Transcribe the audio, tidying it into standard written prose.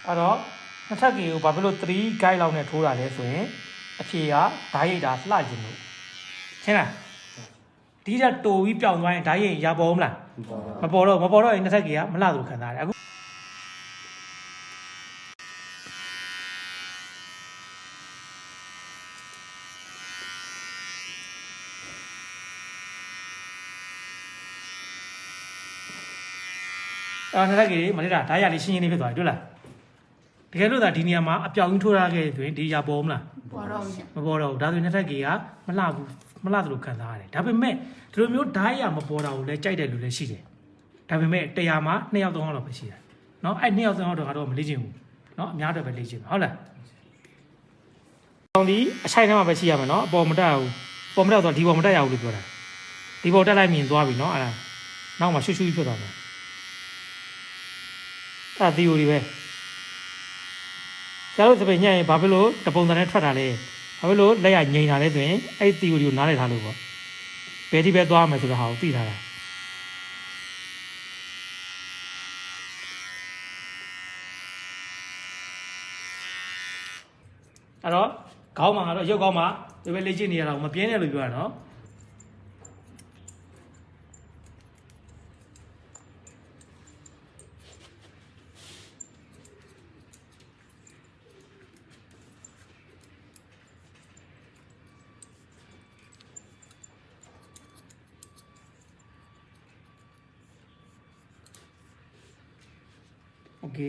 အဲ့တော့နှစ်ထပ်ကြီးကိုဘာဖြစ်လို့3 guide လောက်နဲ့ထိုးတာလဲဆိုရင်အဖြေကဓာတ်ရိပ်တာလှကျင်လို့ရှင်းလားဒီကတိုပြီးပြောင်းသွားရင်ဓာတ်ရိပ်ရပေါ်မလားမပေါ်တော့ရင်နှစ်ထပ်ကြီးကမလှသူခံစားတယ်အခုနှစ်ထပ်ကြီးမလေးတာဓာတ်ရလေးရှင်းရှင်းလေးဖြစ်သွားပြီတွေ့လားတကယ်လို့သာဒီနေရာမှာအပြောင်ကြီးထိုးထားခဲ့ဆိုရင်ဒီရပေါ်မလားမပေါ်တော့ဘူးဒါဆိုရင်နှစ်ထပ်ကြီးကမလှဘူးမလှသလိုခံစားရတယ်ဒါပေမဲ့ဒီလိုမျိုးဓာတ်ရမပေါ်တာကိုလည်းကြိုက်တဲ့လူလည်းရှိတယ်ဒါပေမဲ့100မှာ2ယောက်3ယောက်လောက်ပဲရှိတယ်နော်အဲ့2ယောက်3ယောက်တော့မလေ့ကျင့်ဘူးနော်အများတော့ပဲလေ့ကျင့်ဟုတ်လားတောင်ဒီအချိုက်ထဲမှာပဲရှိရမယ်နော်အပေါ်မတက်ဘူးပေါ်မတက်တော့ဒီပေါ်မတက်ရဘူးလို့ပြောတာဒီပေါ်တက်လိုက်မြင်သွားပြီနော်အဲ့ဒါနောက်မှရှူရှူဖြစ်သွားတယ်အဲ့ဒါ theory ပဲကျတော့စပယ်ညံ့ရင်ဘာဖြစ်လို့တပုံစံနဲ့ထွက်တာလဲဘာဖြစ်လို့လက်ရငိန်တာလဲဆိုရင်အဲ့ theory ကိုနားလည်ထားလို့ပေါ့ဘယ်ဒီပဲသွားမယ်ဆိုတော့ဟာကိုသိထားတာအဲ့တော့ခေါင်းမှာကတော့ရုပ်ခေါင်းမှာဒီပဲလေ့ကျင့်နေရတာကိုမပြင်းနဲ့လို့ပြောတာနော်โอเค